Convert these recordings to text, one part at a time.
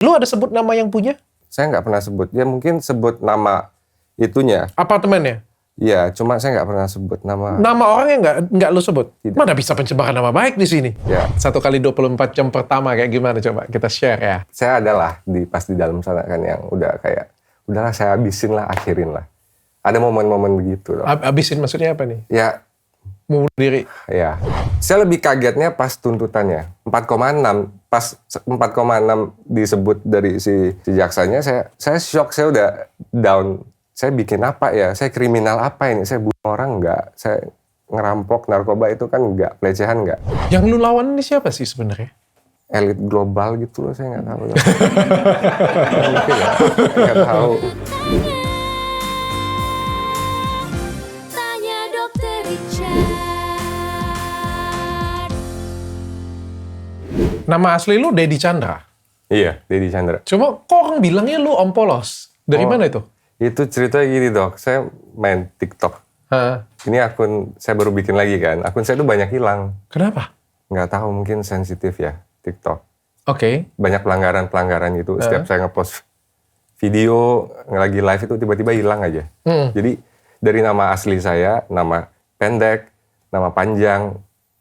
Lu ada sebut nama yang punya? Saya nggak pernah sebut. Ya mungkin sebut nama itunya. Apartemennya? Iya, cuma saya nggak pernah sebut nama. Nama orangnya nggak lu sebut? Tidak. Mana bisa pencemaran nama baik di sini? Ya. 1 kali 24 jam pertama kayak gimana coba kita share ya. Saya adalah pas di dalam sana kan yang udah kayak, udahlah saya habisin lah, akhirin lah. Ada momen-momen begitu loh. Habisin maksudnya apa nih? Ya, Mau bunuh diri? ya. Saya lebih kagetnya pas tuntutannya. 4,6. Pas 4,6 disebut dari si jaksanya, saya shock, saya udah down. Saya bikin apa ya? Saya kriminal apa ini? Saya bunuh orang nggak? Saya ngerampok narkoba itu kan nggak? Pelecehan nggak? Yang lu lawan ini siapa sih sebenarnya? Elit global gitu loh, saya nggak tahu. Mungkin ya, nggak tahu. Tanya Dokter Richard. Nama asli lu Dedi Chandra. Iya, Dedi Chandra. Cuma kok orang bilangnya lu Om Polos? Dari mana itu? Itu ceritanya gini dok, saya main TikTok. Hah? Ini akun saya baru bikin lagi kan. Akun saya tuh banyak hilang. Kenapa? Nggak tahu, mungkin sensitif ya TikTok. Oke. Banyak pelanggaran gitu. Setiap saya ngepost video lagi live itu tiba-tiba hilang aja. Jadi dari nama asli saya, nama pendek, nama panjang,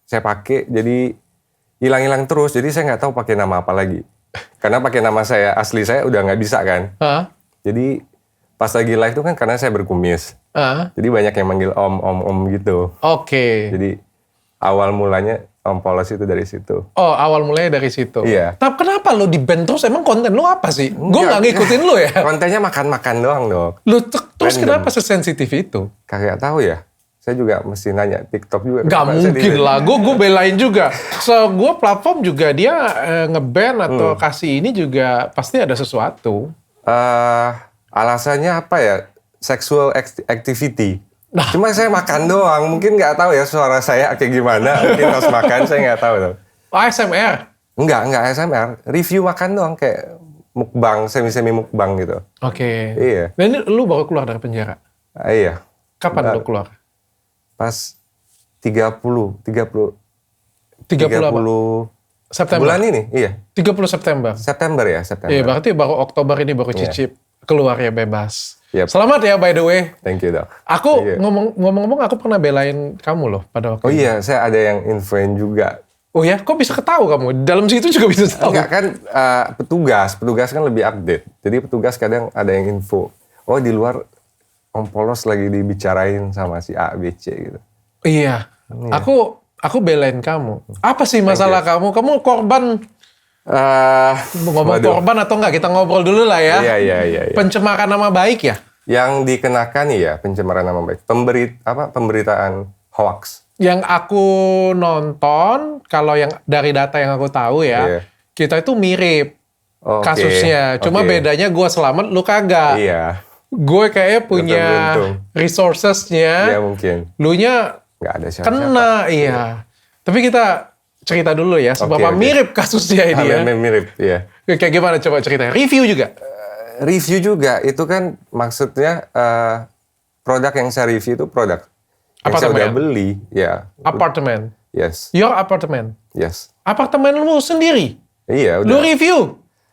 saya pakai jadi hilang-hilang terus. Jadi saya nggak tahu pakai nama apa lagi. Karena pakai nama saya asli saya udah nggak bisa kan. Hah? Jadi pas lagi live itu kan karena saya berkumis. Jadi banyak yang manggil om gitu. Oke. Jadi awal mulanya Om Polos itu dari situ. Oh, awal mulanya dari situ. Iya. Tapi kenapa lu di-ban terus? Emang konten lu apa sih? Gue nggak ngikutin lu ya. Kontennya makan-makan doang dok. Lu terus Random. kenapa sesensitif itu? Kagak tahu ya. Saya juga mesti nanya TikTok juga. Gak kenapa saya mungkin lah, gue belain juga. Gue platform juga dia nge-ban atau kasih ini juga pasti ada sesuatu. Alasannya apa ya? Sexual activity. Cuma saya makan doang. Mungkin nggak tahu ya suara saya kayak gimana. Mungkin pas makan saya nggak tahu tuh. ASMR? Enggak ASMR. Review makan doang kayak mukbang, semi mukbang gitu. Oke. Iya. Dan ini lu baru keluar dari penjara? Iya. Kapan lu keluar? Pas 30 30 apa? September? Bulan ini, iya. 30 September? September ya, September. Iya, berarti baru Oktober ini baru cicip. Keluar ya bebas. Yep. Selamat ya by the way. Thank you dok. Aku Thank you. ngomong-ngomong aku pernah belain kamu loh pada waktu Oh itu. iya, saya ada yang infoin juga. Oh ya, kok bisa ketahu kamu? Dalam situ juga bisa tahu. Enggak kan, petugas kan lebih update. Jadi petugas kadang ada yang info. Oh di luar Om Polos lagi dibicarain sama si A, B, C gitu. Iya. Aku belain kamu. Apa sih masalah kamu? Kamu korban. Ngomong Waduh. korban atau enggak? Kita ngobrol dulu lah ya. Iya. Pencemaran nama baik ya? Yang dikenakan ya pencemaran nama baik. Pemberitaan hoax. Yang aku nonton, kalau yang dari data yang aku tahu ya, Iya. kita itu mirip Oke, kasusnya. Cuma oke. bedanya gue selamat, lu kagak. Iya. Gue kayaknya punya beruntung. resourcesnya, Iya mungkin. lu-nya Nggak ada siapa-siapa. kena, iya. Tapi kita cerita dulu ya, seberapa Oke. mirip kasusnya ini ya. Mirip, iya. Kayak gimana coba ceritanya? Review juga? Review juga, itu kan maksudnya produk yang saya review itu produk yang saya udah Apartemen? beli. Ya. Apartemen? Yes. Your apartemen? Yes. Apartemen lu sendiri? Iya, Lu udah. review?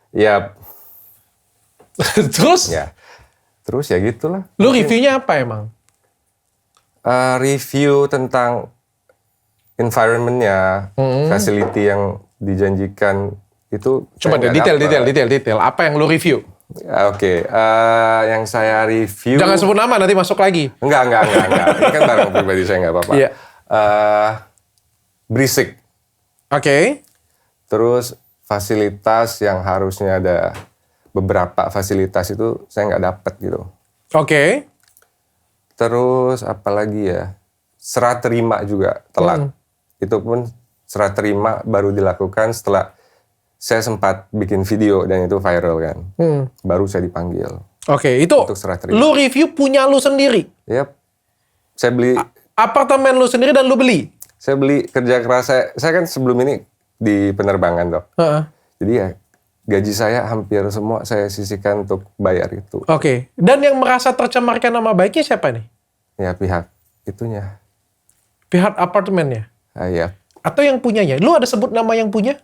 Ya, Terus? ya. Terus ya gitulah. Lu reviewnya apa emang? Review tentang environment-nya, facility yang dijanjikan itu. Coba deh, saya nggak dapet. detail. Apa yang lu review? Oke, yang saya review. Jangan sebut nama, nanti masuk lagi. Enggak. Ini kan barang pribadi saya nggak apa-apa. Iya. Berisik. Oke. Terus fasilitas yang harusnya ada beberapa fasilitas itu saya nggak dapet gitu. Oke. Terus apalagi ya, serah terima juga telat. Itu pun serah terima baru dilakukan setelah saya sempat bikin video dan itu viral kan. Baru saya dipanggil. Oke, itu Untuk serah terima. lu review punya lu sendiri. Yap, saya beli. Apartemen lu sendiri dan lu beli. Saya beli kerja keras saya kan sebelum ini di penerbangan dok. Heeh. Jadi ya gaji saya hampir semua saya sisihkan untuk bayar itu. Oke. Dan yang merasa tercemarkan nama baiknya siapa nih? Ya pihak itunya. Pihak apartemennya? Ya. Atau yang punyanya? Lu ada sebut nama yang punya?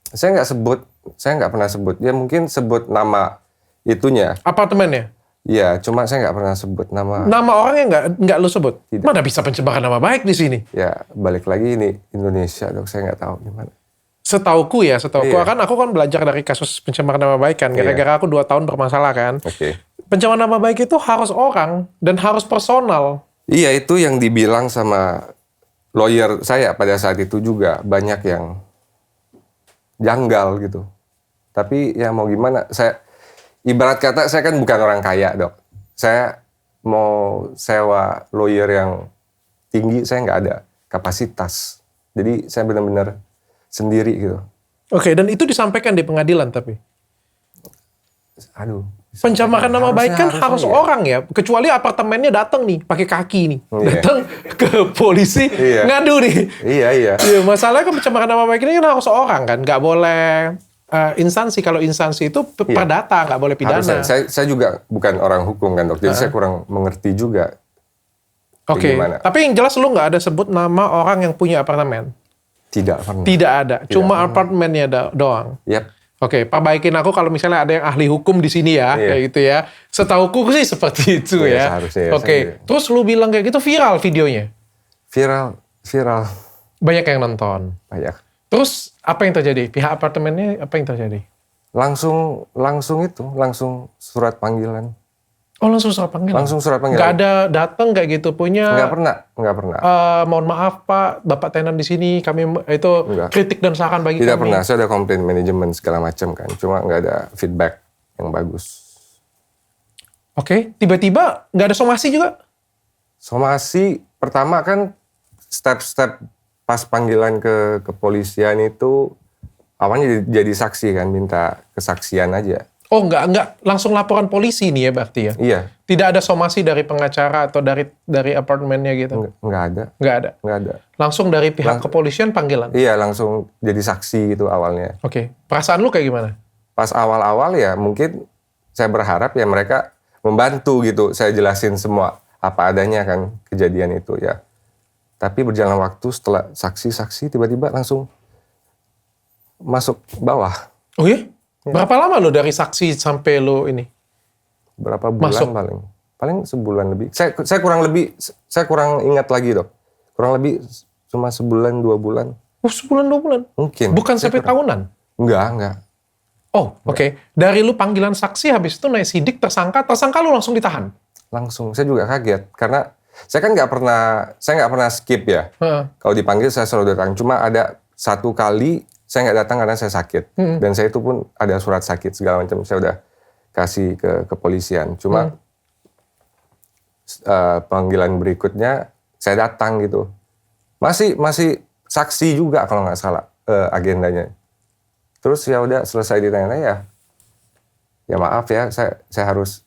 Saya nggak sebut saya nggak pernah sebut. Ya mungkin sebut nama itunya. Apartemennya? Iya, cuma saya nggak pernah sebut nama. Nama orangnya nggak lu sebut? Tidak. Mana bisa pencemaran nama baik di sini? Ya, balik lagi ini Indonesia, Dok. Saya nggak tahu gimana. Setauku Iya. aku kan belajar dari kasus pencemaran nama baik kan. Gara-gara aku 2 tahun bermasalah kan. Oke. Pencemaran nama baik itu harus orang dan harus personal. Iya, itu yang dibilang sama lawyer saya pada saat itu juga. Banyak yang janggal gitu. Tapi ya mau gimana, ibarat kata saya kan bukan orang kaya, Dok. Saya mau sewa lawyer yang tinggi, saya nggak ada kapasitas. Jadi saya benar-benar sendiri gitu. Oke, dan itu disampaikan di pengadilan tapi? Aduh. Pencemaran nama baik kan harus ya. orang ya. Kecuali apartemennya datang nih, pakai kaki nih. Iya. Datang ke polisi, Iya. ngadu nih. Iya. Iya, masalahnya kan pencemaran nama baik ini kan harus orang kan. Nggak boleh instansi. Kalau instansi itu perdata, nggak boleh pidana. Harusnya. Saya juga bukan orang hukum kan, Dok. Jadi saya kurang mengerti juga. Oke, Gimana. tapi yang jelas lu nggak ada sebut nama orang yang punya apartemen? Tidak pernah. Tidak ada, cuma pernah. apartemennya doang. Yap. Oke, perbaikin aku kalau misalnya ada yang ahli hukum di sini ya, Iya. kayak gitu ya. Setauku sih seperti itu Iya, ya. seharusnya ya, Oke, saya- terus lu bilang kayak gitu viral videonya. Viral. Banyak yang nonton. Banyak. Terus apa yang terjadi? Pihak apartemennya apa yang terjadi? Langsung surat panggilan. Oh, langsung surat panggilan? Langsung surat panggilan. Nggak ada datang kayak gitu punya. Nggak pernah. Mohon maaf Pak, Bapak tenan di sini kami itu Nggak. kritik dan saran bagi Tidak kami. pernah. Saya ada komplain manajemen segala macam kan. Cuma nggak ada feedback yang bagus. Oke, tiba-tiba nggak ada somasi juga? Somasi pertama kan step-step pas panggilan ke kepolisian itu awalnya jadi saksi kan, minta kesaksian aja. Oh, nggak langsung laporan polisi nih ya berarti ya? Iya, Tidak ada somasi dari pengacara atau dari apartemennya gitu? nggak ada. Nggak ada? Nggak ada. Langsung dari pihak kepolisian panggilan? Iya, langsung jadi saksi gitu awalnya. Oke. Perasaan lu kayak gimana? Pas awal-awal ya mungkin saya berharap ya mereka membantu gitu. Saya jelasin semua apa adanya kan kejadian itu ya. Tapi berjalan waktu setelah saksi-saksi tiba-tiba langsung masuk bawah. Oh iya? Berapa lama lo dari saksi sampai lo ini? Berapa bulan Masuk. paling sebulan lebih. Saya kurang ingat lagi, Dok. Kurang lebih cuma sebulan 2 bulan Oh, sebulan 2 bulan? mungkin. Bukan sampai tahunan? Enggak. Oh, oke. Dari lu panggilan saksi habis itu naik sidik tersangka lu langsung ditahan? Langsung saya juga kaget karena saya kan nggak pernah skip ya. Heeh. Kalau dipanggil saya selalu datang. Cuma ada 1 kali saya nggak datang karena saya sakit. Dan saya itu pun ada surat sakit segala macam. Saya udah kasih ke kepolisian. Cuma panggilan berikutnya saya datang gitu. Masih saksi juga kalau nggak salah agendanya. Terus ya udah selesai ditanya ya maaf ya saya harus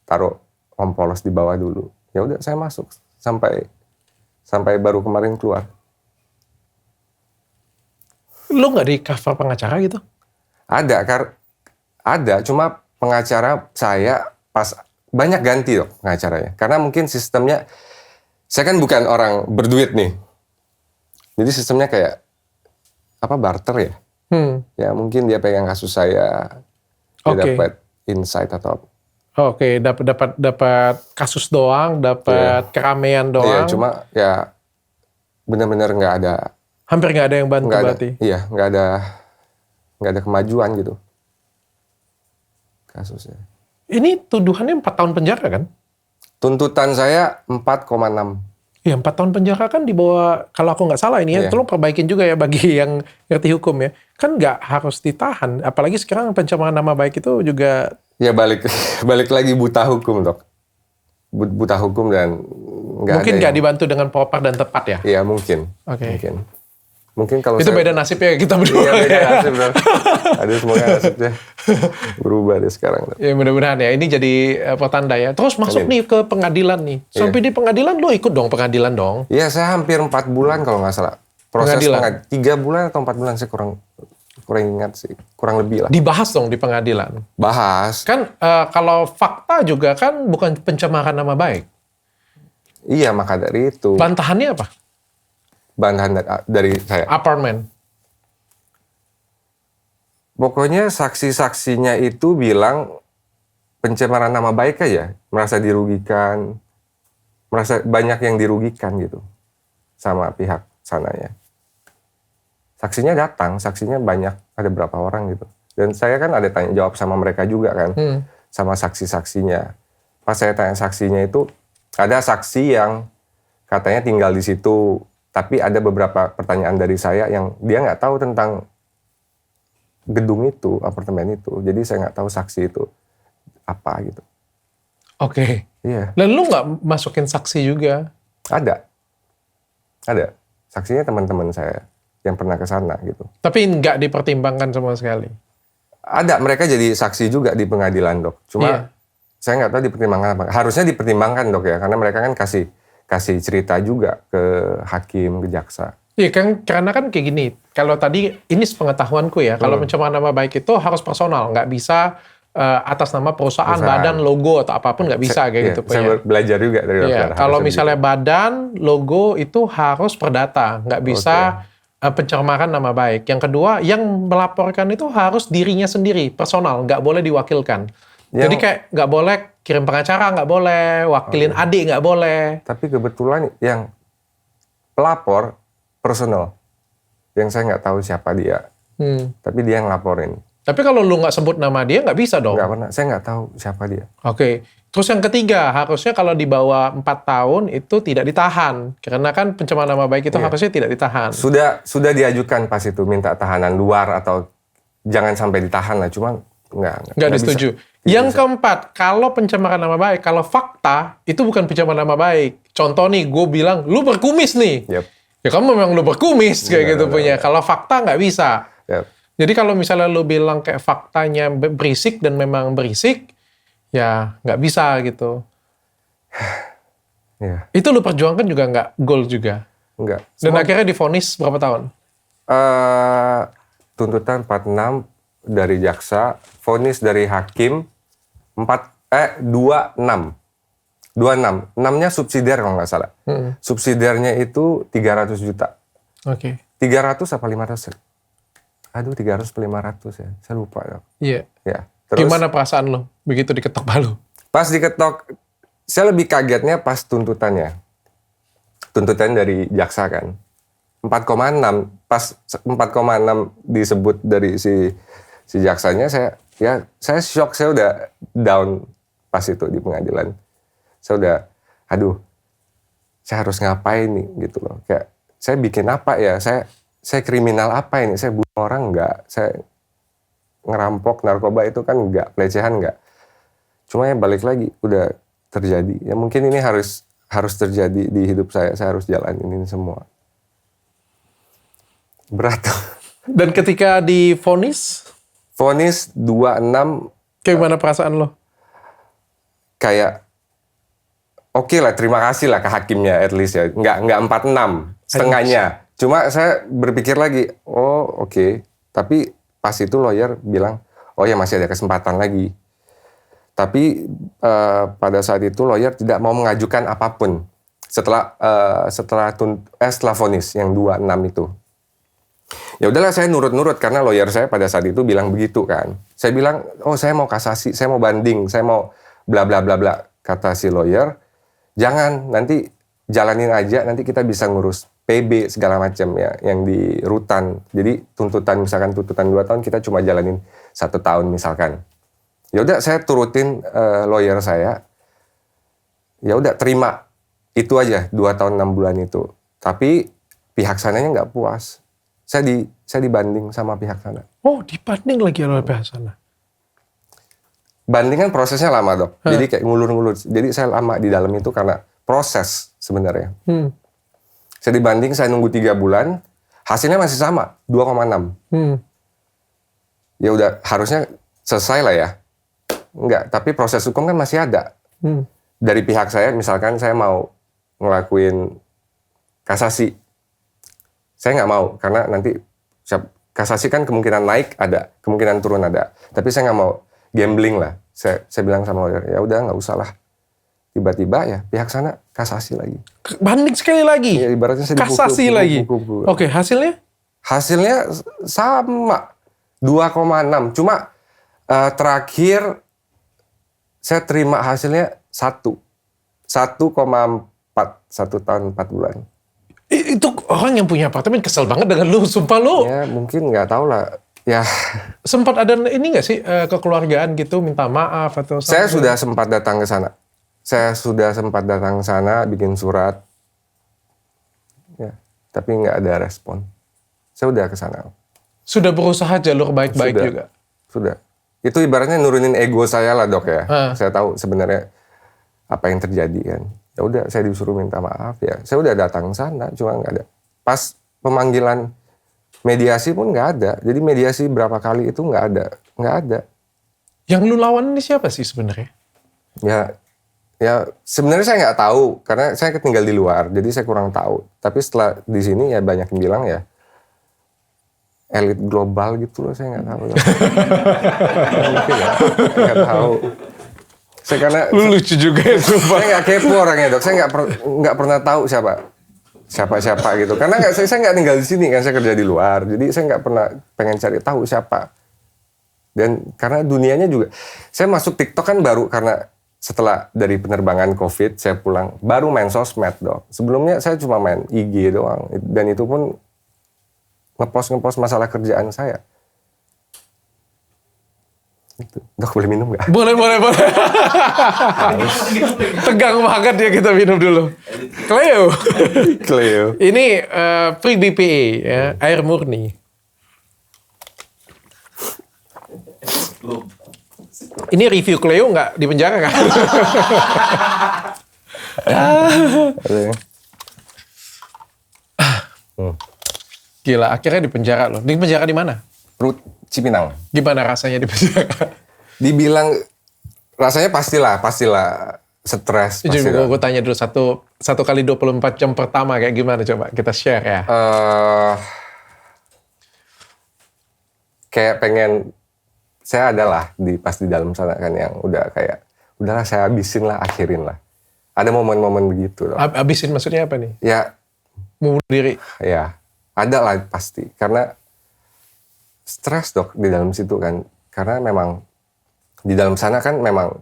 taruh om polos di bawah dulu. Ya udah saya masuk sampai baru kemarin keluar. Lu nggak di cover pengacara gitu? Ada, cuma pengacara saya pas banyak ganti loh pengacaranya. Karena mungkin sistemnya, saya kan bukan orang berduit nih. Jadi sistemnya kayak, barter ya? Ya mungkin dia pegang kasus saya, dia Oke. dapat insight atau Oke, dapat kasus doang, dapat keramaian doang. Iya, cuma ya benar-benar nggak ada. Hampir nggak ada yang bantu Nggak ada, berarti. iya, nggak ada kemajuan gitu kasusnya. Ini tuduhannya 4 tahun penjara kan? Tuntutan saya 4,6. Ya 4 tahun penjara kan di bawah, kalau aku nggak salah ini ya, Iya. tolong perbaikin juga ya bagi yang ngerti hukum ya. Kan nggak harus ditahan, apalagi sekarang pencemaran nama baik itu juga... Ya balik lagi buta hukum, Dok. Buta hukum dan nggak mungkin ada nggak yang- dibantu dengan proper dan tepat ya? Iya mungkin. Oke. Mungkin kalau Itu beda nasibnya kita berdua. Iya, beda ya. nasib, Dok. Aduh, semoga nasibnya berubah deh sekarang, Dok. Ya mudah-mudahan ya, ini jadi pertanda ya. Terus masuk Amin. nih ke pengadilan nih. Sampai di pengadilan lo ikut dong pengadilan dong. Iya, saya hampir 4 bulan kalau nggak salah. Proses Pengadilan. 3 bulan atau 4 bulan saya kurang ingat sih. Kurang lebih lah. Dibahas dong di pengadilan. Bahas. Kan kalau fakta juga kan bukan pencemaran nama baik. Iya, maka dari itu. Bantahannya apa? Bantahan dari saya. Apartemen. Pokoknya saksi-saksinya itu bilang pencemaran nama baik aja, merasa dirugikan, merasa banyak yang dirugikan gitu sama pihak sananya. Saksinya datang, saksinya banyak, ada berapa orang gitu. Dan saya kan ada tanya jawab sama mereka juga kan, sama saksi-saksinya. Pas saya tanya saksinya itu, ada saksi yang katanya tinggal di situ, tapi ada beberapa pertanyaan dari saya yang dia nggak tahu tentang gedung itu, apartemen itu. Jadi saya nggak tahu saksi itu apa gitu. Oke. Iya. Dan lu nggak masukin saksi juga? Ada. Saksinya teman-teman saya yang pernah ke sana gitu. Tapi nggak dipertimbangkan sama sekali? Ada, mereka jadi saksi juga di pengadilan, Dok. Cuma saya nggak tahu dipertimbangkan apa. Harusnya dipertimbangkan, Dok ya, karena mereka kan kasih cerita juga ke hakim, ke jaksa. Iya kan, karena kan kayak gini, kalau tadi ini sepengetahuanku ya, kalau pencemaran nama baik itu harus personal, nggak bisa atas nama perusahaan, badan, logo atau apapun nggak bisa kayak gitu. Saya belajar juga dari dokter. Kalau misalnya badan, logo itu harus perdata, nggak bisa pencemaran nama baik. Yang kedua, yang melaporkan itu harus dirinya sendiri, personal, nggak boleh diwakilkan. Jadi kayak nggak boleh kirim pengacara, nggak boleh, wakilin adik nggak boleh. Tapi kebetulan yang pelapor personal, yang saya nggak tahu siapa dia, tapi dia yang laporin. Tapi kalau lu nggak sebut nama dia, nggak bisa dong? Nggak pernah, saya nggak tahu siapa dia. Oke. Terus yang ketiga, harusnya kalau di bawah 4 tahun itu tidak ditahan. Karena kan pencemaran nama baik itu harusnya tidak ditahan. Sudah diajukan pas itu, minta tahanan luar atau jangan sampai ditahan lah, cuma nggak disetujui. Yang keempat, kalau pencemaran nama baik, kalau fakta, itu bukan pencemaran nama baik. Contoh nih, gue bilang, lu berkumis nih. Yep. Ya kamu memang lu berkumis, kayak gitu punya. Kalau fakta nggak bisa. Yep. Jadi kalau misalnya lu bilang kayak faktanya berisik dan memang berisik, ya nggak bisa gitu. Yeah. Itu lu perjuangkan juga nggak goal juga? Enggak. Dan akhirnya divonis berapa tahun? Tuntutan 46 dari jaksa, vonis dari hakim 26. 6-nya subsidiar kalau nggak salah. Subsidiarnya itu 300 juta. Oke. 300 apa 500? Aduh, 300 atau 500 ya. Saya lupa. Iya. Ya. Terus, gimana perasaan lo begitu diketok palu? Pas diketok, saya lebih kagetnya pas tuntutannya. Tuntutan dari jaksa kan. 4,6. Pas 4,6 disebut dari si jaksanya, saya shock, saya udah down pas itu di pengadilan. Saya udah, aduh, saya harus ngapain nih gitu loh. Kayak saya bikin apa ya? Saya kriminal apa ini? Saya bunuh orang enggak? Saya ngerampok narkoba itu kan enggak, pelecehan enggak. Cuma ya balik lagi udah terjadi. Ya mungkin ini harus terjadi di hidup saya. Saya harus jalanin ini semua. Berat. Dan ketika divonis? Vonis 26. Kayak gimana perasaan lo? Kayak oke lah, terima kasih lah ke hakimnya at least ya. Enggak 46, setengahnya. Cuma saya berpikir lagi, oke. Tapi pas itu lawyer bilang, oh ya masih ada kesempatan lagi. Tapi pada saat itu lawyer tidak mau mengajukan apapun setelah vonis yang 26 itu. Ya udahlah, saya nurut-nurut karena lawyer saya pada saat itu bilang begitu kan. Saya bilang, saya mau kasasi, saya mau banding, saya mau bla bla bla bla. Kata si lawyer, jangan, nanti jalanin aja, nanti kita bisa ngurus PB segala macam ya, yang di rutan. Jadi misalkan tuntutan 2 tahun, kita cuma jalanin 1 tahun misalkan. Ya udah, saya turutin lawyer saya. Ya udah, terima itu aja 2 tahun 6 bulan itu. Tapi pihak sananya nggak puas. Saya dibanding sama pihak sana. Oh, dibanding lagi oleh pihak sana. Banding kan prosesnya lama, Dok. Jadi kayak ngulur-ngulur. Jadi saya lama di dalam itu karena proses sebenarnya. Saya dibanding, saya nunggu 3 bulan, hasilnya masih sama, 2,6. Ya udah, harusnya selesai lah ya. Enggak, tapi proses hukum kan masih ada. Dari pihak saya, misalkan saya mau ngelakuin kasasi. Saya nggak mau, karena nanti kasasi kan kemungkinan naik ada, kemungkinan turun ada. Tapi saya nggak mau gambling lah. Saya bilang sama lawyer, ya udah nggak usah lah. Tiba-tiba ya pihak sana kasasi lagi. Banding sekali lagi? Ya, ibaratnya saya kasasi lagi? Oke, hasilnya? Hasilnya sama. 2,6. Cuma terakhir saya terima hasilnya 1,4. 1 tahun 4 bulan. Itu orang yang punya apartemen kesel banget dengan lu, sumpah lu. Ya mungkin nggak tahu lah. Ya. Sempat ada ini nggak sih kekeluargaan gitu minta maaf atau Saya sudah sempat datang ke sana. Bikin surat. Ya, tapi nggak ada respon. Saya udah ke sana. Sudah berusaha jalur baik-baik juga. Sudah. Itu ibaratnya nurunin ego saya lah, Dok ya. Saya tahu sebenarnya apa yang terjadi kan. Ya udah, saya disuruh minta maaf ya. Saya udah datang ke sana, cuma nggak ada. Pas pemanggilan mediasi pun nggak ada. Jadi mediasi berapa kali itu nggak ada. Yang lu lawan ini siapa sih sebenarnya? Ya sebenarnya saya nggak tahu karena saya tinggal di luar, jadi saya kurang tahu. Tapi setelah di sini ya banyak yang bilang ya elit global gitu loh, saya nggak tahu. Mungkin ya, nggak tahu. Saya karena Lu lucu juga ya, saya nggak kepo orangnya, Dok. Saya nggak pernah tahu siapa gitu. Karena saya nggak tinggal di sini kan, saya kerja di luar. Jadi saya nggak pernah pengen cari tahu siapa. Dan karena dunianya juga, saya masuk TikTok kan baru karena setelah dari penerbangan COVID saya pulang baru main sosmed, Dok. Sebelumnya saya cuma main IG doang, dan itu pun ngepost masalah kerjaan saya. Gitu. Dok, boleh minum nggak? Boleh. Tegang banget ya, kita minum dulu. Cleo. Ini free BPA ya, air murni. Ini review Cleo nggak di penjara kan? Gila, akhirnya di penjara loh. Di penjara di mana? Rut Cipinang. Gimana rasanya di penjara? Dibilang rasanya pastilah stres. Jadi gue tanya dulu satu kali 24 jam pertama kayak gimana, coba kita share ya. Kayak pengen, saya adalah pas di dalam sana kan yang udah kayak udahlah saya habisin lah, akhirin lah. Ada momen-momen begitu loh. Habisin maksudnya apa nih? Ya. Bunuh diri? Ya, ada lah pasti. Karena stres, Dok, di dalam situ kan. Karena memang di dalam sana kan memang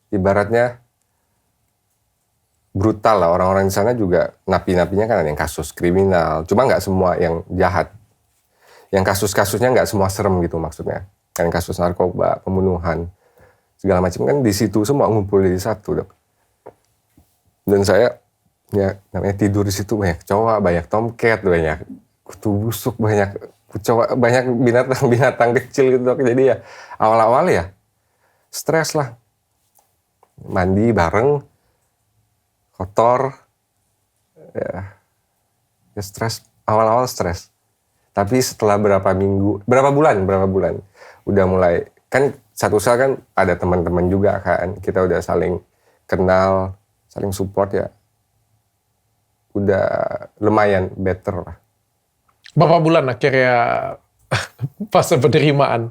ibaratnya brutal lah. Orang-orang di sana juga napi-napinya kan ada yang kasus kriminal. Cuma nggak semua yang jahat. Yang kasus-kasusnya nggak semua serem gitu maksudnya. Kan kasus narkoba, pembunuhan, segala macam kan di situ semua ngumpul di satu, Dok. Dan saya ya namanya tidur di situ banyak kecoa, banyak tomcat, banyak kutu busuk, banyak kecoa, banyak binatang-binatang kecil gitu, Dok. Jadi ya awal-awal ya stres lah. Mandi bareng, kotor, ya stres. Awal-awal stres. Tapi setelah berapa bulan, udah mulai, kan satu sel kan ada teman-teman juga kan, kita udah saling kenal, saling support ya, udah lumayan better lah. Berapa bulan akhirnya fase penerimaan?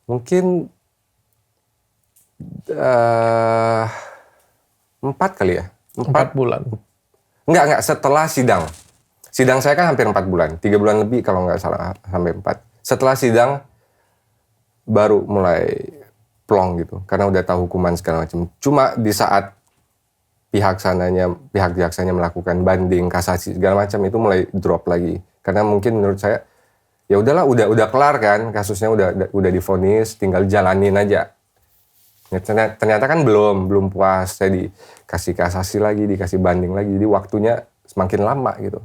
Mungkin 4 kali ya. 4 bulan? Enggak, setelah sidang. Sidang saya kan hampir 4 bulan. 3 bulan lebih kalau nggak salah, sampai 4. Setelah sidang, baru mulai plong gitu. Karena udah tahu hukuman segala macam. Cuma di saat pihak jaksanya melakukan banding, kasasi segala macam, itu mulai drop lagi. Karena mungkin menurut saya, ya udahlah, udah kelar kan, kasusnya udah divonis, tinggal jalanin aja. Ternyata kan belum puas, saya dikasih kasasi lagi, dikasih banding lagi, jadi waktunya semakin lama gitu.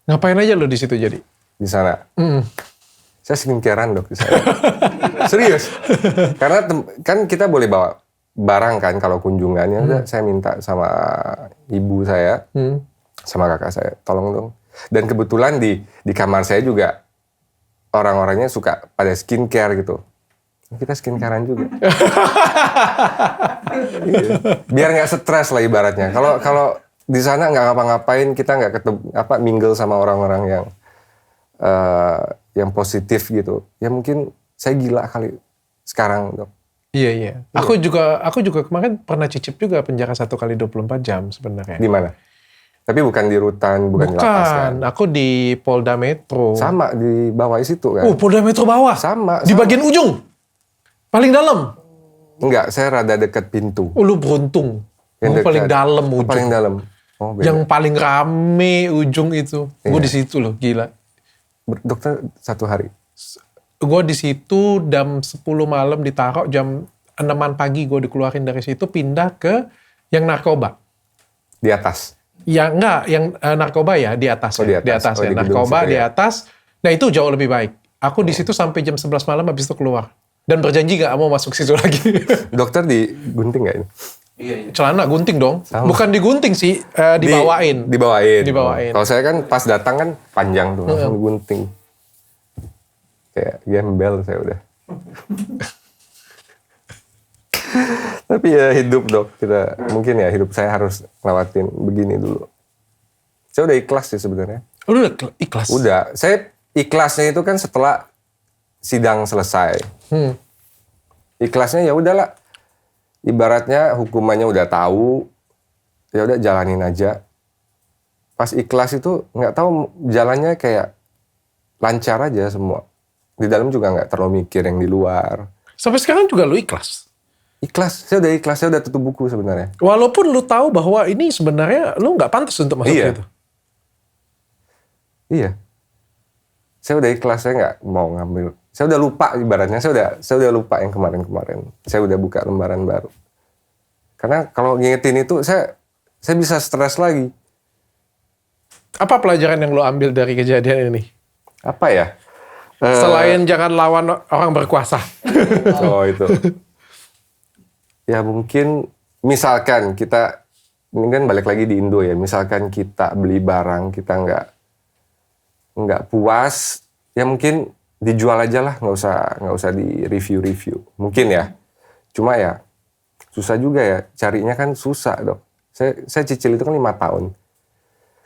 Ngapain aja lo di situ jadi? Di sana. Saya skincare-an, Dok, di sana. Serius. Karena kan kita boleh bawa barang kan kalau kunjungannya. Udah saya minta sama ibu saya, sama kakak saya, tolong dong. Dan kebetulan di kamar saya juga orang-orangnya suka pada skincare gitu. Kita skincare-an juga. Biar nggak stres lah ibaratnya. Kalau di sana nggak ngapa-ngapain, kita nggak ketemu mingle sama orang-orang yang positif gitu. Ya mungkin saya gila kali sekarang, Dok. Iya. Aku juga kemarin pernah cicip juga penjara 1 kali 24 jam sebenarnya. Di mana? Tapi bukan di rutan, bukan di lapas kan? Aku di Polda Metro. Sama, di bawah situ kan? Polda Metro bawah? Sama. Di bagian ujung? Paling dalam? Enggak, saya rada dekat pintu. Lu beruntung. Paling dalam ujung. Paling dalam. Oh, beda. Yang paling rame ujung itu. Gue di situ loh, gila. Dokter 1 hari? Gue di situ jam 10 malam ditaruh, jam 6 pagi gue dikeluarin dari situ, pindah ke yang narkoba. Di atas? Ya enggak, yang narkoba ya di atas. Di atas ya. di Narkoba situ, di atas. Nah itu jauh lebih baik. Aku di situ sampai jam 11 malam habis itu keluar. Dan berjanji gak mau masuk situ lagi. Dokter digunting gak ini? Iya. Celana gunting dong. Sama. Bukan digunting sih, dibawain. Dibawain. Kalau saya kan pas datang kan panjang tuh, langsung digunting. Kayak gembel saya udah. Tapi ya hidup dok, mungkin ya hidup saya harus ngelewatin begini dulu. Saya udah ikhlas sih sebenarnya. Lu udah ikhlas? Udah, saya ikhlasnya itu kan setelah sidang selesai. Ikhlasnya ya udahlah, ibaratnya hukumannya udah tahu, ya udah jalanin aja. Pas ikhlas itu nggak tahu jalannya kayak lancar aja semua. Di dalam juga nggak terlalu mikir yang di luar. Sampai sekarang juga lu ikhlas? Ikhlas, saya udah tutup buku sebenarnya. Walaupun lu tahu bahwa ini sebenarnya lu nggak pantas untuk masuk situ. Iya. Saya udah ikhlas, saya nggak mau ngambil. Saya udah lupa ibaratnya, saya udah lupa yang kemarin-kemarin. Saya udah buka lembaran baru. Karena kalau ngingetin itu, saya bisa stres lagi. Apa pelajaran yang lu ambil dari kejadian ini? Apa ya? Selain jangan lawan orang berkuasa. Oh itu. Ya mungkin misalkan kita, ini kan balik lagi di Indo ya, misalkan kita beli barang, kita nggak puas, ya mungkin dijual aja lah, nggak usah di review. Mungkin ya, cuma ya susah juga ya, carinya kan susah dok. Saya cicil itu kan 5 tahun.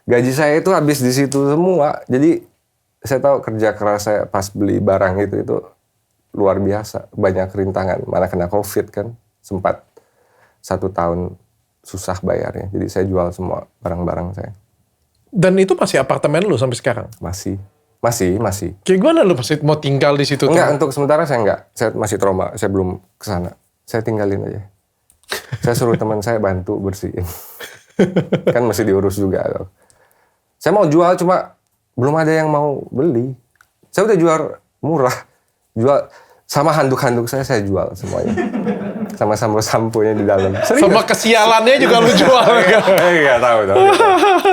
Gaji saya itu habis di situ semua, jadi saya tahu kerja keras saya pas beli barang itu luar biasa, banyak rintangan, mana kena COVID kan. Sempat 1 tahun susah bayarnya. Jadi saya jual semua barang-barang saya. Dan itu masih apartemen lu sampai sekarang? Masih. Kayak gimana lu masih mau tinggal di situ? Enggak, untuk sementara saya enggak. Saya masih trauma, saya belum kesana. Saya tinggalin aja. Saya suruh teman saya bantu bersihin. Kan masih diurus juga. Loh. Saya mau jual, cuma belum ada yang mau beli. Saya udah jual murah. Sama handuk-handuk saya jual semuanya. Sama sampo-samponya di dalam. Serius. Sama kesialannya juga lu jual. Enggak tahu.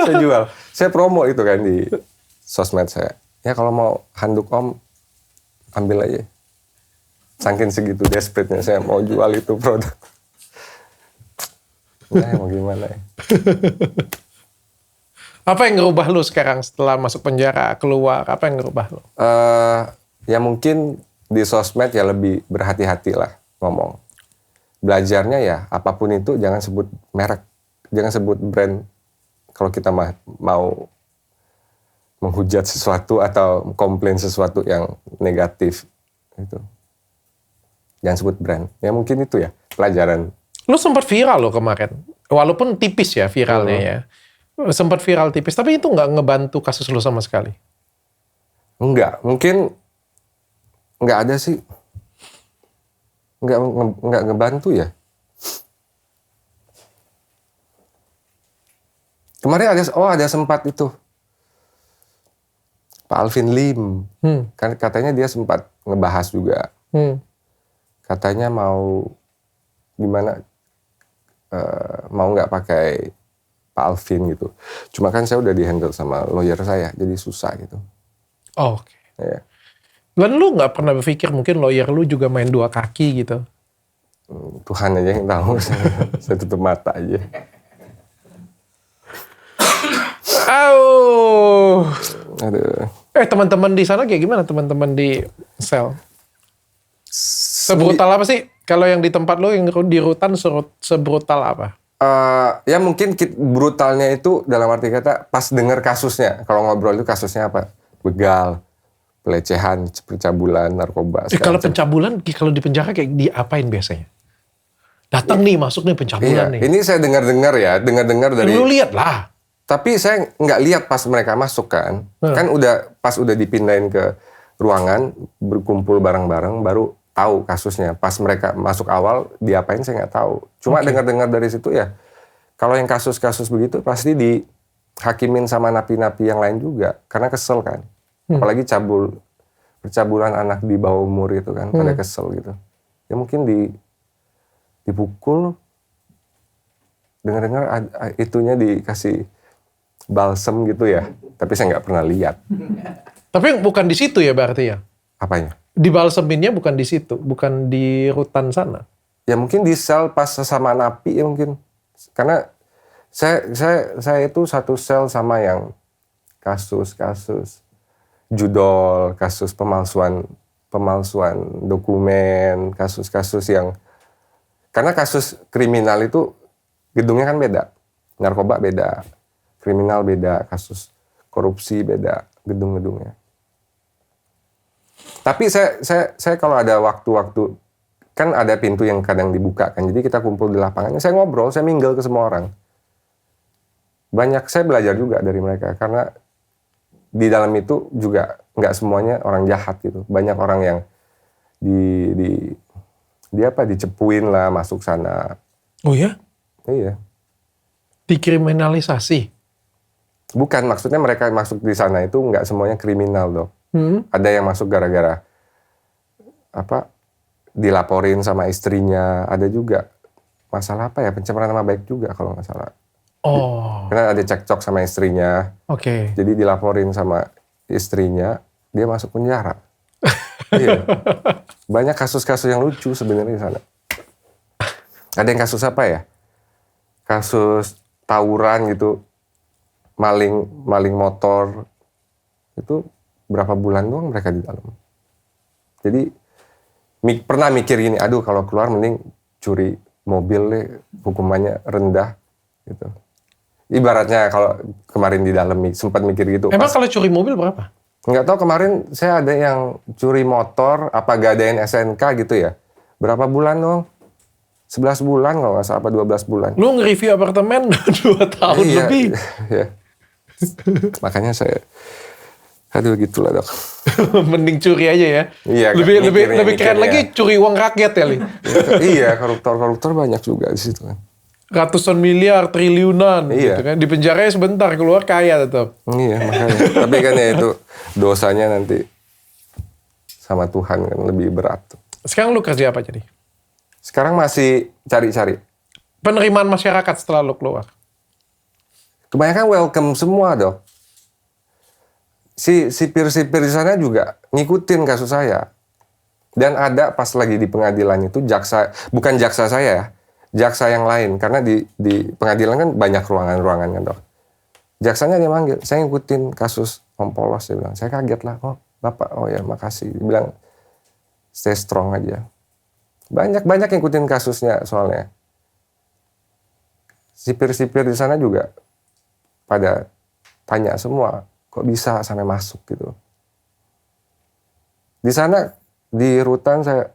Saya jual. Saya promo itu kan di sosmed saya. Ya kalau mau handuk om, ambil aja. Saking segitu desperate-nya saya mau jual itu produk. Nah, mau gimana ya. Apa yang ngerubah lu sekarang setelah masuk penjara, keluar? Apa yang ngerubah lu? Ya mungkin di sosmed ya lebih berhati-hati lah ngomong. Belajarnya ya apapun itu jangan sebut merek, jangan sebut brand. Kalau kita mau menghujat sesuatu atau komplain sesuatu yang negatif itu, jangan sebut brand. Ya mungkin itu ya pelajaran. Lu sempat viral lo kemarin, walaupun tipis ya viralnya ya. Sempat viral tipis, tapi itu nggak ngebantu kasus lu sama sekali. Enggak, mungkin nggak ada sih. Nggak ngebantu ya. Kemarin ada sempat itu. Pak Alvin Lim. Kan katanya dia sempat ngebahas juga. Katanya mau gimana, mau nggak pakai Pak Alvin gitu. Cuma kan saya udah di-handle sama lawyer saya, jadi susah gitu. Oh, oke. Ya. Dan lu nggak pernah berpikir mungkin lawyer lu juga main 2 kaki gitu? Tuhan aja yang tahu. Saya tutup mata aja. Aduh. Teman-teman di sana kayak gimana? Teman-teman di sel? Sebrutal apa sih? Kalau yang di tempat lo yang di rutan sebrutal apa? Ya mungkin brutalnya itu dalam arti kata pas dengar kasusnya. Kalau ngobrol itu kasusnya apa? Begal, pelecehan, pencabulan, narkoba. Kalau pencabulan, kalau di penjara kayak diapain biasanya? Datang nih, masuk nih pencabulan nih. Ini saya dengar-dengar dari... Lu lihat lah. Tapi saya nggak lihat pas mereka masuk kan. Kan udah dipindahin ke ruangan, berkumpul bareng-bareng, baru tahu kasusnya. Pas mereka masuk awal, diapain saya nggak tahu. Cuma dengar-dengar dari situ ya, kalau yang kasus-kasus begitu pasti dihakimin sama napi-napi yang lain juga. Karena kesel kan. Apalagi percabulan anak di bawah umur itu kan, pada kesel gitu. Ya mungkin dipukul, dengar-dengar itunya dikasih balsem gitu ya, tapi saya nggak pernah lihat. Tapi bukan di situ ya berarti ya? Apanya? Di balseminnya bukan di situ, bukan di rutan sana. Ya mungkin di sel pas sama napi ya mungkin. Karena saya itu satu sel sama yang kasus judol, kasus pemalsuan dokumen, kasus-kasus yang karena kasus kriminal itu gedungnya kan beda, narkoba beda. Kriminal beda, kasus korupsi beda, gedung-gedungnya. Tapi saya kalau ada waktu-waktu, kan ada pintu yang kadang dibuka kan, jadi kita kumpul di lapangan, saya ngobrol, saya mingle ke semua orang. Banyak, saya belajar juga dari mereka, karena di dalam itu juga nggak semuanya orang jahat gitu. Banyak orang yang dicepuin lah masuk sana. Oh ya? Iya. Dikriminalisasi? Bukan, maksudnya mereka masuk di sana itu nggak semuanya kriminal dok. Ada yang masuk gara-gara dilaporin sama istrinya, ada juga masalah pencemaran nama baik juga kalau nggak salah. Oh. Karena ada cekcok sama istrinya. Oke. Jadi dilaporin sama istrinya, dia masuk penjara. Iya. Banyak kasus-kasus yang lucu sebenarnya di sana. Ada yang kasus apa ya? Kasus tawuran gitu. Maling motor, itu berapa bulan doang mereka di dalam. Jadi pernah mikir gini, aduh kalau keluar mending curi mobil deh, hukumannya rendah gitu. Ibaratnya kalau kemarin di dalam sempat mikir gitu. Emang kalau curi mobil berapa? Nggak tahu, kemarin saya ada yang curi motor, apa gadain SNK gitu ya. Berapa bulan dong? 11 bulan kalau nggak salah, apa 12 bulan. Lu nge-review apartemen 2 tahun lebih. Iya. Makanya saya, aduh gitulah dok. Mending curi aja ya. Iya, lebih keren lagi curi uang rakyat ya, Li. Iya, koruptor banyak juga di situ kan. Ratusan miliar, triliunan, Iya. gitu kan. Di penjara sebentar, keluar kaya tetap. Iya, makanya. Tapi kan ya itu dosanya nanti sama Tuhan kan lebih berat. Sekarang lu kerja apa jadi? Sekarang masih cari-cari. Penerimaan masyarakat setelah lu keluar? Kebanyakan welcome semua dok. Si sipir-sipir di sana juga ngikutin kasus saya. Dan ada pas lagi di pengadilan itu bukan jaksa saya ya, jaksa yang lain. Karena di pengadilan kan banyak ruangan-ruangan kan dok. Jaksanya dia manggil, saya ngikutin kasus Om Polos, dia bilang. Saya kaget lah, oh Bapak, oh ya makasih. Dia bilang, stay strong aja. Banyak ngikutin kasusnya soalnya. Sipir-sipir di sana juga pada tanya semua, kok bisa sampai masuk gitu. Di sana, di rutan saya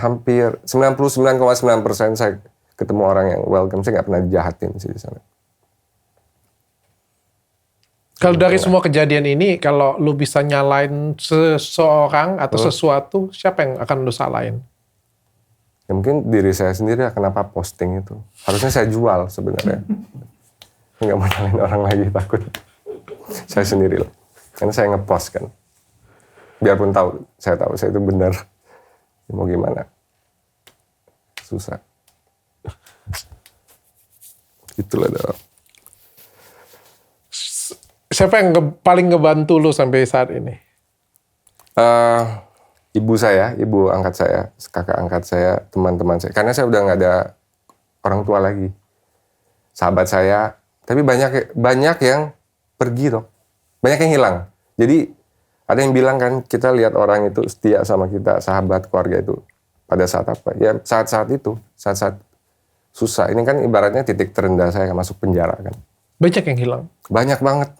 hampir 99,9% saya ketemu orang yang welcome. Saya nggak pernah dijahatin sih di sana. Kalau dari semua kejadian ini, kalau lu bisa nyalain seseorang atau sesuatu, siapa yang akan lu salahin? Ya mungkin diri saya sendiri ya, kenapa posting itu. Harusnya saya jual sebenarnya. Nggak mau nyalain orang lagi, takut. Saya sendiri lah. Karena saya ngepost kan. Biarpun saya tahu saya itu benar. Ya, mau gimana. Susah. Itulah dah. Siapa yang paling ngebantu lu sampai saat ini? Ibu saya, ibu angkat saya, kakak angkat saya, teman-teman saya. Karena saya udah nggak ada orang tua lagi. Sahabat saya, tapi banyak yang pergi dok. Banyak yang hilang. Jadi ada yang bilang kan, kita lihat orang itu setia sama kita, sahabat, keluarga itu. Pada saat apa? Ya saat-saat itu, saat-saat susah. Ini kan ibaratnya titik terendah saya masuk penjara kan. Banyak yang hilang? Banyak banget.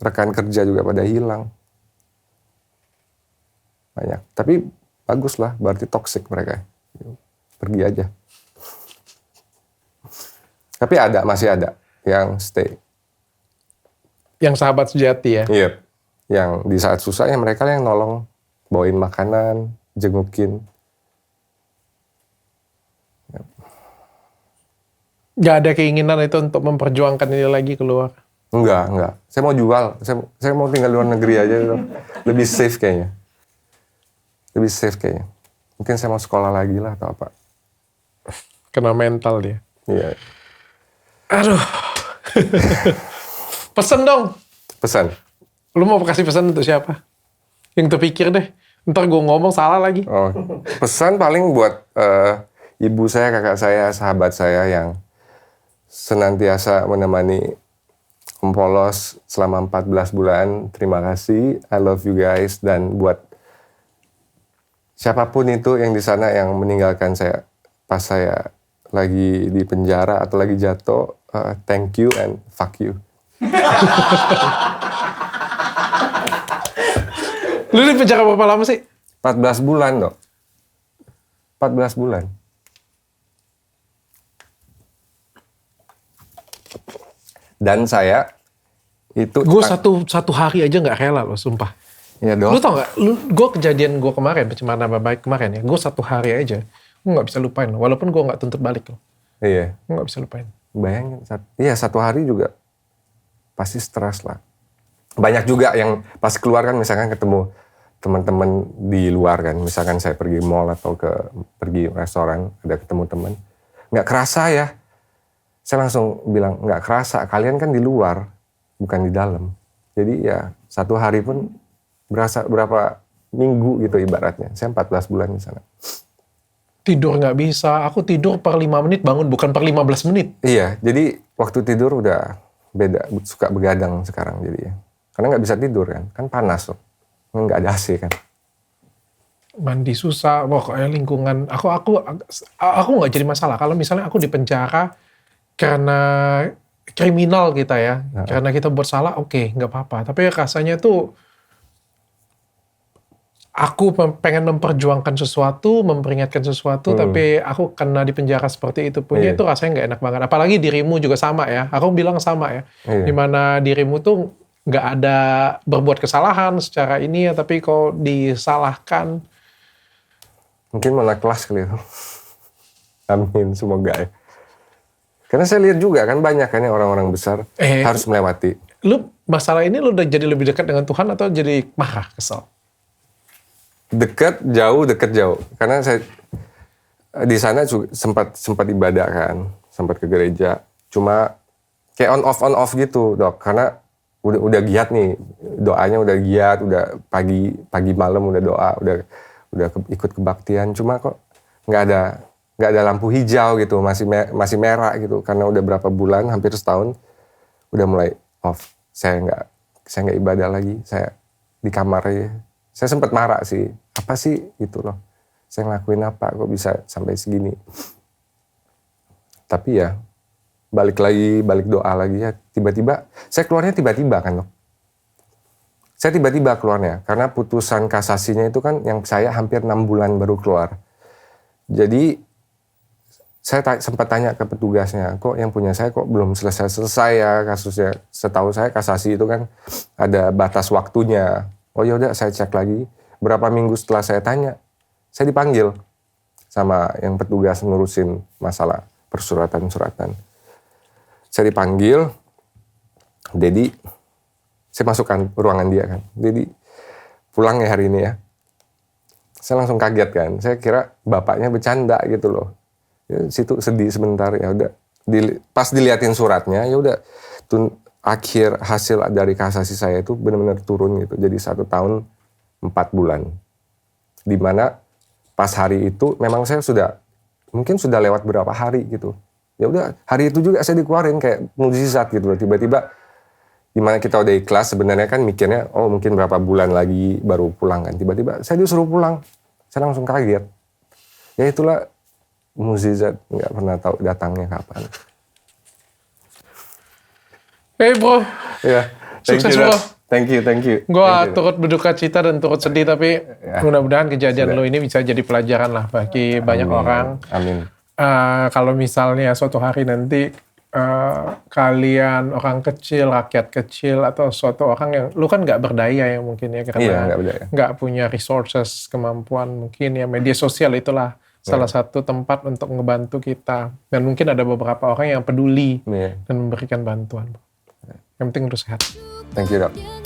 Rekan kerja juga pada hilang. Banyak. Tapi bagus lah, berarti toksik mereka. Pergi aja. Tapi masih ada. yang stay. Yang sahabat sejati ya. Iya. Yang di saat susah ya mereka yang nolong, bawain makanan, jengukin. Nggak ada keinginan itu untuk memperjuangkan ini lagi keluar. Enggak. Saya mau jual. Saya mau tinggal di luar negeri aja gitu. Lebih safe kayaknya. Mungkin saya mau sekolah lagi lah atau apa. Kena mental dia. Iya. Aduh. Pesen dong. Pesan. Lu mau kasih pesan untuk siapa? Yang terpikir deh. Ntar gue ngomong salah lagi. Oh, pesan paling buat ibu saya, kakak saya, sahabat saya yang senantiasa menemani Om Polos selama 14 bulan. Terima kasih. I love you guys. Dan buat siapapun itu yang di sana yang meninggalkan saya pas saya lagi di penjara atau lagi jatuh, thank you and fuck you. Lu di penjara berapa lama sih? 14 bulan dok. 14 bulan. Dan saya itu... Gue satu hari aja nggak rela loh, sumpah. Ya dok. Lu tau nggak? Gue kejadian gue kemarin, pencemaran nama baik kemarin ya. Gue 1 hari aja, gue nggak bisa lupain loh. Walaupun gue nggak tuntut balik loh. Iya. Gue nggak bisa lupain. Bayangin, 1 hari juga pasti stres lah. Banyak juga yang pas keluar kan misalkan ketemu teman-teman di luar kan. Misalkan saya pergi mall atau pergi restoran, ada ketemu teman. Nggak kerasa ya. Saya langsung bilang, nggak kerasa. Kalian kan di luar, bukan di dalam. Jadi ya 1 hari pun berasa berapa minggu gitu ibaratnya. Saya 14 bulan di sana. Tidur nggak bisa. Aku tidur per 5 menit bangun, bukan per 15 menit. Iya, jadi waktu tidur udah beda. Suka begadang sekarang jadi ya. Karena nggak bisa tidur kan panas loh. Nggak ada AC kan. Mandi susah, pokoknya lingkungan. Aku nggak jadi masalah. Kalau misalnya aku di penjara karena kriminal kita ya, karena kita buat salah, oke, nggak apa-apa. Tapi rasanya tuh aku pengen memperjuangkan sesuatu, memperingatkan sesuatu, tapi aku kena di penjara seperti itu punya, itu rasanya nggak enak banget. Apalagi dirimu juga sama ya. Aku bilang sama ya. Dimana dirimu tuh nggak ada berbuat kesalahan secara ini ya, tapi kok disalahkan. Mungkin malah kelas kali itu. Amin, semoga ya. Karena saya lihat juga kan banyak kan ya orang-orang besar harus melewati. Lu masalah ini lu udah jadi lebih dekat dengan Tuhan atau jadi marah, kesel? Dekat jauh. Karena saya di sana sempat ibadah kan, sempat ke gereja. Cuma kayak on off gitu, Dok. Karena udah giat nih, doanya udah giat, udah pagi malam udah doa, udah ikut kebaktian. Cuma kok nggak ada lampu hijau gitu, masih merah gitu. Karena udah berapa bulan, hampir setahun, udah mulai off. Saya nggak ibadah lagi, saya di kamar aja. Saya sempat marah sih, apa sih gitu loh. Saya ngelakuin apa, kok bisa sampai segini. Tapi ya, balik doa lagi ya. Tiba-tiba, saya keluarnya tiba-tiba kan loh. Saya tiba-tiba keluarnya, karena putusan kasasinya itu kan yang saya hampir 6 bulan baru keluar. Jadi, saya sempat tanya ke petugasnya, kok yang punya saya kok belum selesai ya kasusnya. Setahu saya kasasi itu kan ada batas waktunya. Oh yaudah saya cek lagi. Berapa minggu setelah saya tanya, saya dipanggil sama yang petugas ngurusin masalah persuratan-suratan. Saya dipanggil, Dedi, saya masukkan ruangan dia kan. Dedi, pulang ya hari ini ya. Saya langsung kaget kan. Saya kira bapaknya bercanda gitu loh. Ya, situ sedih sebentar ya udah. Pas diliatin suratnya ya udah. Akhir hasil dari kasasi saya itu benar-benar turun gitu. Jadi 1 tahun 4 bulan. Dimana pas hari itu memang saya mungkin sudah lewat berapa hari gitu. Ya udah hari itu juga saya dikeluarin kayak mukjizat gitu loh. Tiba-tiba dimana kita udah ikhlas sebenarnya kan mikirnya oh mungkin berapa bulan lagi baru pulang kan. Tiba-tiba saya disuruh pulang. Saya langsung kaget. Ya itulah mukjizat, nggak pernah tahu datangnya kapan. Bro, Ya, sukses bro. Thank you. Gue turut berduka cita dan turut sedih, tapi mudah-mudahan kejadian lo ini bisa jadi pelajaran lah bagi banyak orang. Amin. Kalau misalnya suatu hari nanti kalian orang kecil, rakyat kecil, atau suatu orang yang lu kan nggak berdaya ya mungkin ya, Iya, karena nggak berdaya. nggak punya resources, kemampuan, mungkin ya media sosial itulah salah satu tempat untuk ngebantu kita, dan mungkin ada beberapa orang yang peduli Iya. dan memberikan bantuan. Yang penting lu sehat. Thank you, Dok.